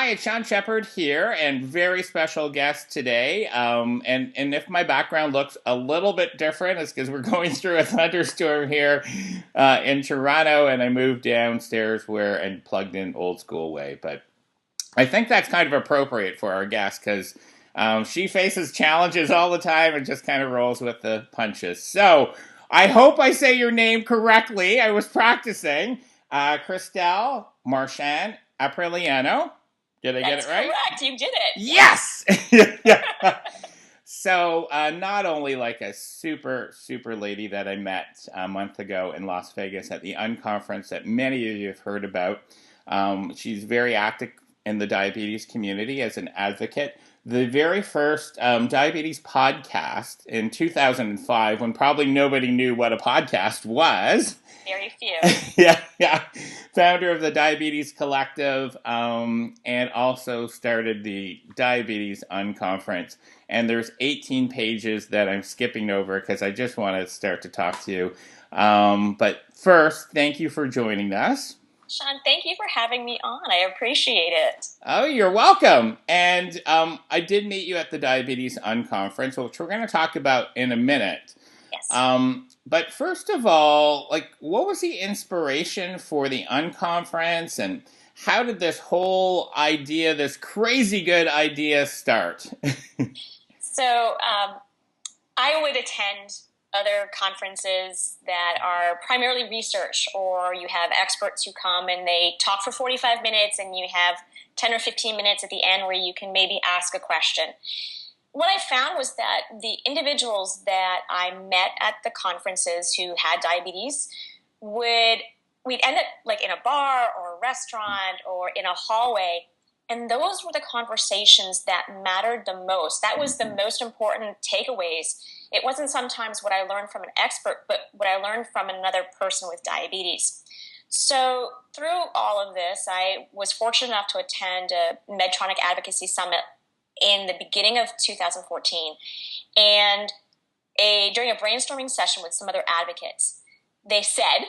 Hi, it's Shawn Shepheard here, and very special guest today. And if my background looks a little bit different, it's because we're going through a thunderstorm here in Toronto, and I moved downstairs and plugged in old school way. But I think that's kind of appropriate for our guest because she faces challenges all the time and just kind of rolls with the punches. So I hope I say your name correctly. I was practicing. Christel Marchand Aprigliano. Did I get it right? That's correct. You did it. Yes! Yeah. So, not only like a super, super lady that I met a month ago in Las Vegas at the Unconference that many of you have heard about, she's very active in the diabetes community as an advocate. The very first diabetes podcast in 2005, when probably nobody knew what a podcast was. Very few. Yeah. Founder of the Diabetes Collective, and also started the Diabetes Unconference. And there's 18 pages that I'm skipping over because I just want to start to talk to you. But first, thank you for joining us. Shawn, thank you for having me on. I appreciate it. Oh, you're welcome. And I did meet you at the Diabetes Unconference, which we're going to talk about in a minute. Yes. But first of all, what was the inspiration for the Unconference, and how did this whole idea, this crazy good idea, start? So I would attend other conferences that are primarily research, or you have experts who come and they talk for 45 minutes and you have 10 or 15 minutes at the end where you can maybe ask a question. What I found was that the individuals that I met at the conferences who had diabetes we'd end up in a bar or a restaurant or in a hallway, and those were the conversations that mattered the most. That was the most important takeaways. It wasn't sometimes what I learned from an expert, but what I learned from another person with diabetes. So through all of this, I was fortunate enough to attend a Medtronic Advocacy Summit in the beginning of 2014. And during a brainstorming session with some other advocates, they said,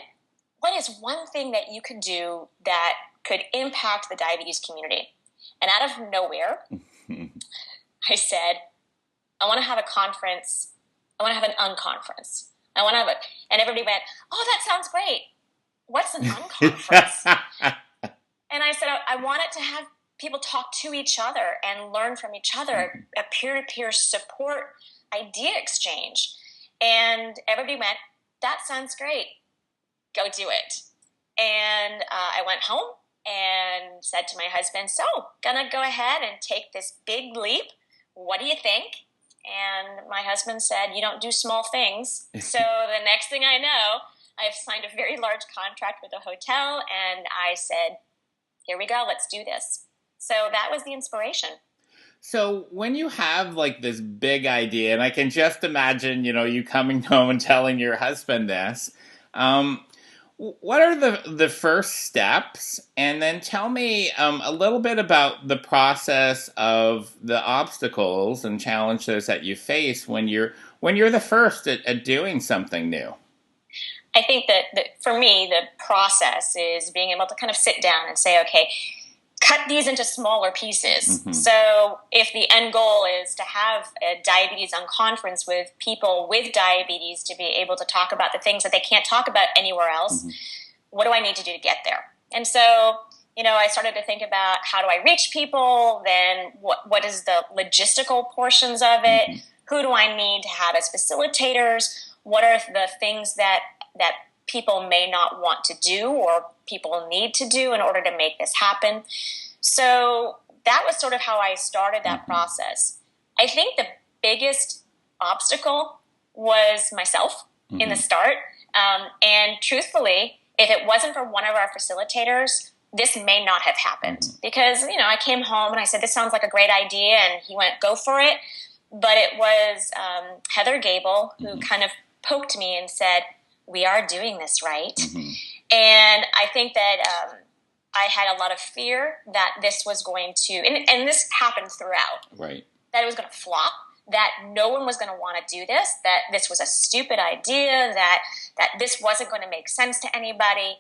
what is one thing that you could do that could impact the diabetes community? And out of nowhere, I said, I want to have a conference. I want to have an unconference. And everybody went, oh, that sounds great. What's an unconference? And I said, I want it to have people talk to each other and learn from each other, a peer-to-peer support idea exchange. And everybody went, that sounds great. Go do it. And I went home and said to my husband, so, gonna go ahead and take this big leap. What do you think? And my husband said, you don't do small things. So the next thing I know, I've signed a very large contract with a hotel, and I said, here we go, let's do this. So that was the inspiration. So when you have this big idea, and I can just imagine, you coming home and telling your husband this, what are the first steps? And then tell me a little bit about the process of the obstacles and challenges that you face when you're the first at doing something new. I think that for me, the process is being able to kind of sit down and say, okay, cut these into smaller pieces. Mm-hmm. So if the end goal is to have a Diabetes Unconference with people with diabetes to be able to talk about the things that they can't talk about anywhere else, mm-hmm. What do I need to do to get there? And so, I started to think about how do I reach people, then what is the logistical portions of it, mm-hmm. Who do I need to have as facilitators, what are the things that people may not want to do or people need to do in order to make this happen. So that was sort of how I started that process. I think the biggest obstacle was myself in the start. And truthfully, if it wasn't for one of our facilitators, this may not have happened. Because, I came home and I said, this sounds like a great idea. And he went, go for it. But it was Heather Gable who kind of poked me and said, we are doing this right. Mm-hmm. And I think that I had a lot of fear that this was going to, and this happened throughout, right? That it was going to flop, that no one was going to want to do this, that this was a stupid idea, that this wasn't going to make sense to anybody.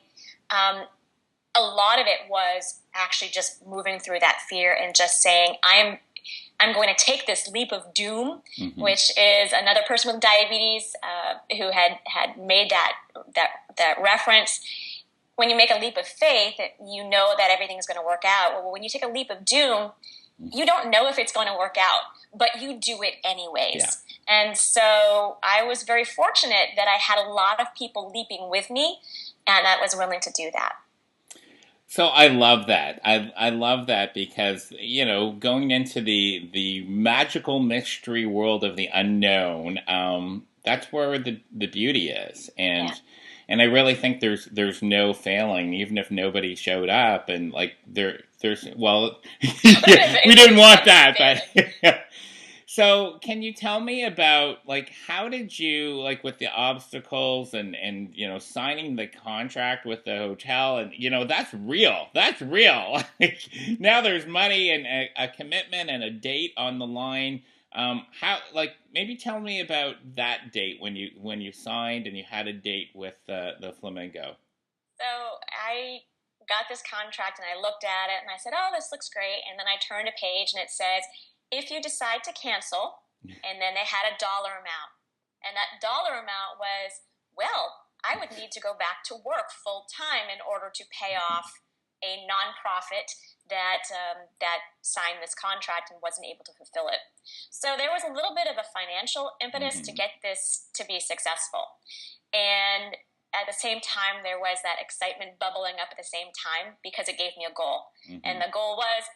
A lot of it was actually just moving through that fear and just saying, I'm going to take this leap of doom, which is another person with diabetes who had made that reference. When you make a leap of faith, you know that everything's going to work out. Well, when you take a leap of doom, you don't know if it's going to work out, but you do it anyways. Yeah. And so I was very fortunate that I had a lot of people leaping with me and that was willing to do that. So I love that. I love that because, you know, going into the magical mystery world of the unknown, that's where the beauty is. And I really think there's no failing, even if nobody showed up, and like there's well, we didn't want that, but so can you tell me about like how did you, like, with the obstacles and you know, signing the contract with the hotel, and you know that's real, now there's money and a commitment and a date on the line. How, like, maybe tell me about that date when you signed and you had a date with the Flamingo. So I got this contract and I looked at it and I said, oh, this looks great. And then I turned a page and it says, if you decide to cancel, and then they had a dollar amount. And that dollar amount was, well, I would need to go back to work full time in order to pay off a nonprofit that signed this contract and wasn't able to fulfill it. So there was a little bit of a financial impetus to get this to be successful. And at the same time, there was that excitement bubbling up at the same time because it gave me a goal. And the goal was,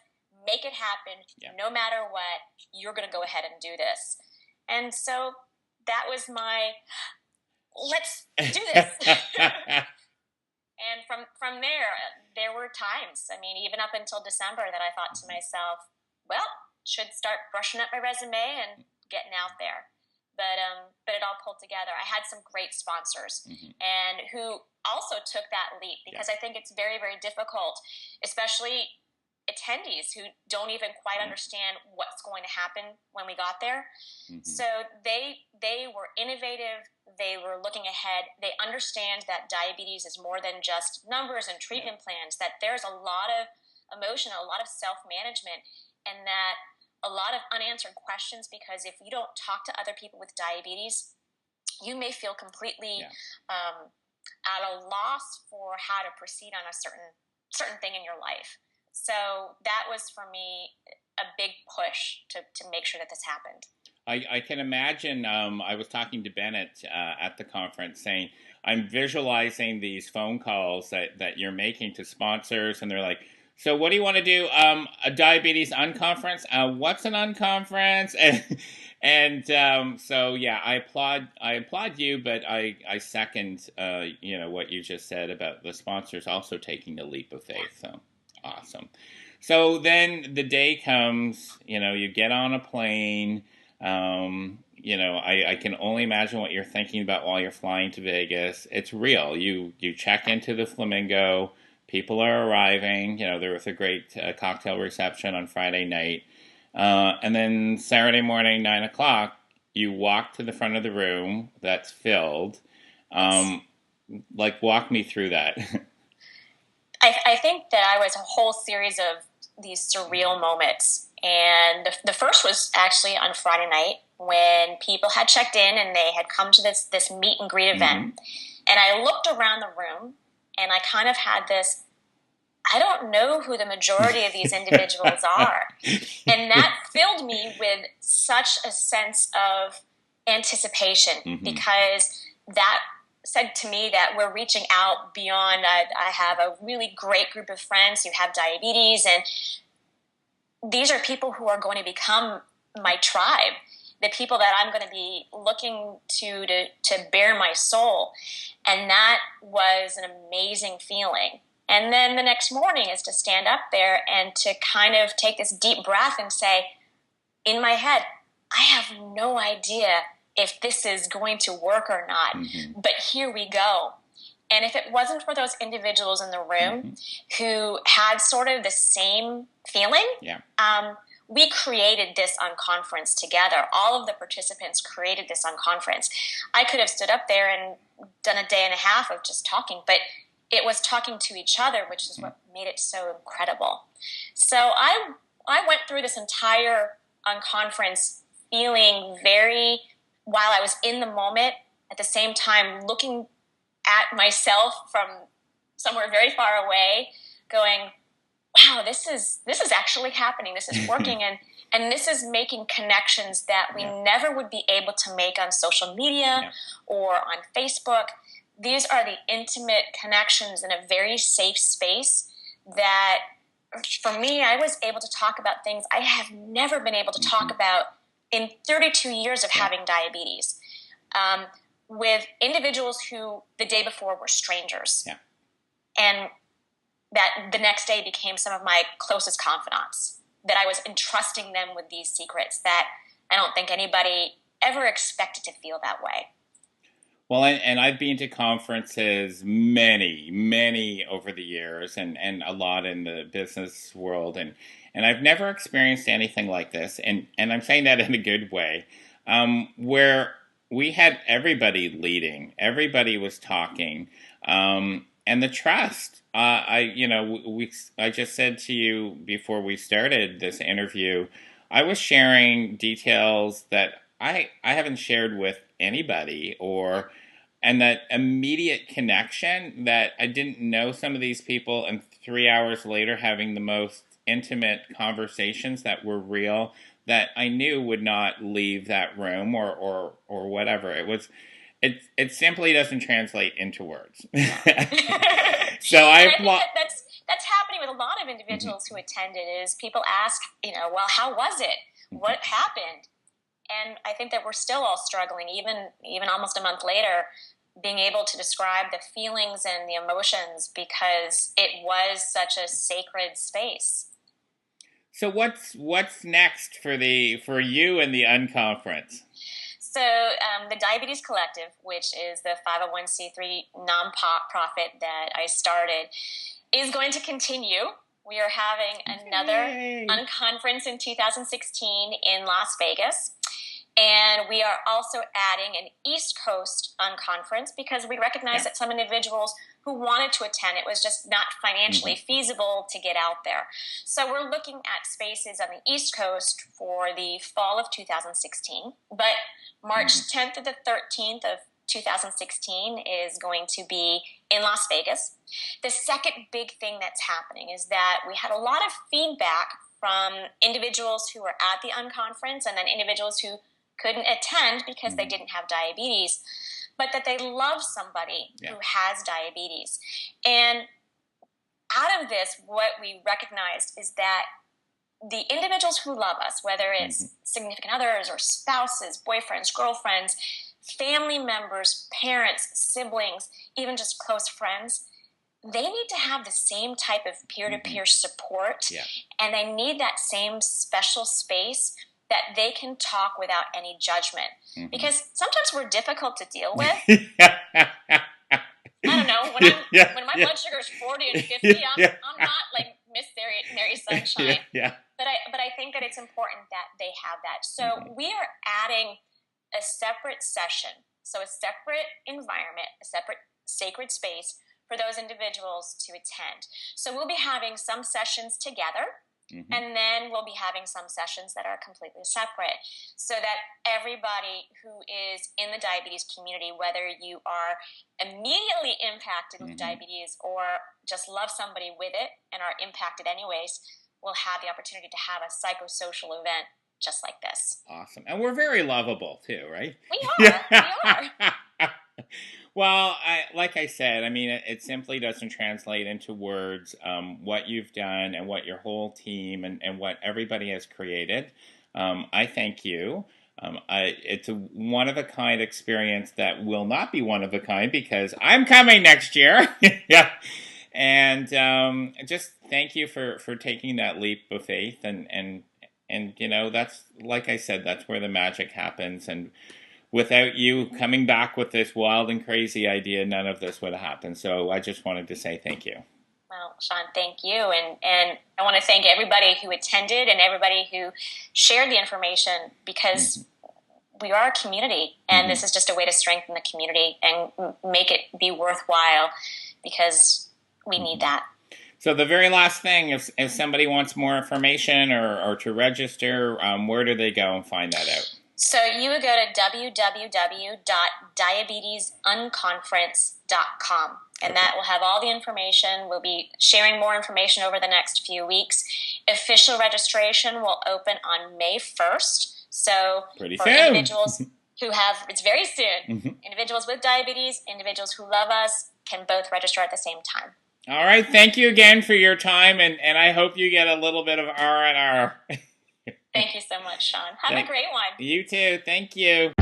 make it happen. No matter what, you're going to go ahead and do this. And so that was my, let's do this. And from there were times, I mean, even up until December, that I thought to myself, well, should start brushing up my resume and getting out there. But it all pulled together. I had some great sponsors and who also took that leap, because I think it's very, very difficult, especially attendees who don't even quite understand what's going to happen when we got there. So they were innovative. They were looking ahead. They understand that diabetes is more than just numbers and treatment plans, that there's a lot of emotion, a lot of self-management, and that a lot of unanswered questions, because if you don't talk to other people with diabetes, you may feel completely at a loss for how to proceed on a certain thing in your life. So that was, for me, a big push to make sure that this happened. I can imagine, I was talking to Bennett at the conference saying, I'm visualizing these phone calls that you're making to sponsors, and they're like, so what do you want to do? A Diabetes Unconference? What's an unconference? And so, yeah, I applaud you, but I second, you know, what you just said about the sponsors also taking the leap of faith. So awesome. So then the day comes, you know, you get on a plane. You know, I can only imagine what you're thinking about while you're flying to Vegas. It's real. You check into the Flamingo. People are arriving. You know, there was a great cocktail reception on Friday night. And then Saturday morning, 9 o'clock, you walk to the front of the room that's filled. Like, walk me through that. I think that I was a whole series of these surreal moments. And the first was actually on Friday night when people had checked in and they had come to this meet and greet event. And I looked around the room and I kind of had this, I don't know who the majority of these individuals are. And that filled me with such a sense of anticipation, because that said to me that we're reaching out beyond, I have a really great group of friends who have diabetes, and these are people who are going to become my tribe, the people that I'm going to be looking to bear my soul. And that was an amazing feeling. And then the next morning is to stand up there and to kind of take this deep breath and say, in my head, I have no idea if this is going to work or not, but here we go. And if it wasn't for those individuals in the room who had sort of the same feeling, we created this unconference together. All of the participants created this unconference. I could have stood up there and done a day and a half of just talking, but it was talking to each other, which is made it so incredible. So I went through this entire unconference feeling very, while I was in the moment, at the same time looking at myself from somewhere very far away, going, wow, this is actually happening. This is working, and this is making connections that we never would be able to make on social media or on Facebook. These are the intimate connections in a very safe space that, for me, I was able to talk about things I have never been able to talk about in 32 years of having diabetes, with individuals who the day before were strangers. Yeah. And that the next day became some of my closest confidants, that I was entrusting them with these secrets that I don't think anybody ever expected to feel that way. Well, and I've been to conferences, many over the years, and a lot in the business world, and I've never experienced anything like this, and I'm saying that in a good way, where we had everybody leading, everybody was talking, and the trust. I just said to you before we started this interview, I was sharing details that I haven't shared with anybody, and that immediate connection that I didn't know some of these people, and 3 hours later having the most intimate conversations that were real, that I knew would not leave that room or whatever. It simply doesn't translate into words. So I think that's happening with a lot of individuals who attended. Is people ask, well, how was it? What happened? And I think that we're still all struggling, even almost a month later, being able to describe the feelings and the emotions, because it was such a sacred space. So what's next for you and the Unconference? So the Diabetes Collective, which is the 501c3 nonprofit that I started, is going to continue. We are having another Unconference in 2016 in Las Vegas. And we are also adding an East Coast Unconference, because we recognize that some individuals who wanted to attend, it was just not financially feasible to get out there. So we're looking at spaces on the East Coast for the fall of 2016. But March 10th to the 13th of 2016 is going to be in Las Vegas. The second big thing that's happening is that we had a lot of feedback from individuals who were at the Unconference, and then individuals who couldn't attend because they didn't have diabetes, but that they love somebody who has diabetes. And out of this, what we recognized is that the individuals who love us, whether it's significant others or spouses, boyfriends, girlfriends, family members, parents, siblings, even just close friends, they need to have the same type of peer-to-peer support, and they need that same special space that they can talk without any judgment. Because sometimes we're difficult to deal with. I don't know, when my blood sugar is 40 and 50, I'm not like Miss Mary Sunshine. But I think that it's important that they have that. So we are adding a separate session, so a separate environment, a separate sacred space for those individuals to attend. So we'll be having some sessions together, and then we'll be having some sessions that are completely separate, so that everybody who is in the diabetes community, whether you are immediately impacted with diabetes or just love somebody with it and are impacted anyways, will have the opportunity to have a psychosocial event just like this. Awesome. And we're very lovable too, right? We are. Well, like I said, I mean, it simply doesn't translate into words what you've done and what your whole team and what everybody has created. I thank you. It's a one-of-a-kind experience that will not be one-of-a-kind because I'm coming next year. And just thank you for taking that leap of faith. And that's, like I said, that's where the magic happens. And without you coming back with this wild and crazy idea, none of this would have happened. So I just wanted to say thank you. Well, Shawn, thank you. And I want to thank everybody who attended and everybody who shared the information, because we are a community, and this is just a way to strengthen the community and make it be worthwhile, because we need that. So the very last thing, if somebody wants more information or to register, where do they go and find that out? So you would go to www.diabetesunconference.com, and that will have all the information. We'll be sharing more information over the next few weeks. Official registration will open on May 1st. So pretty for soon. Individuals who have, it's very soon, individuals with diabetes, individuals who love us can both register at the same time. All right. Thank you again for your time, and I hope you get a little bit of R&R. Thank you so much, Shawn. Have a great one. You too. Thank you.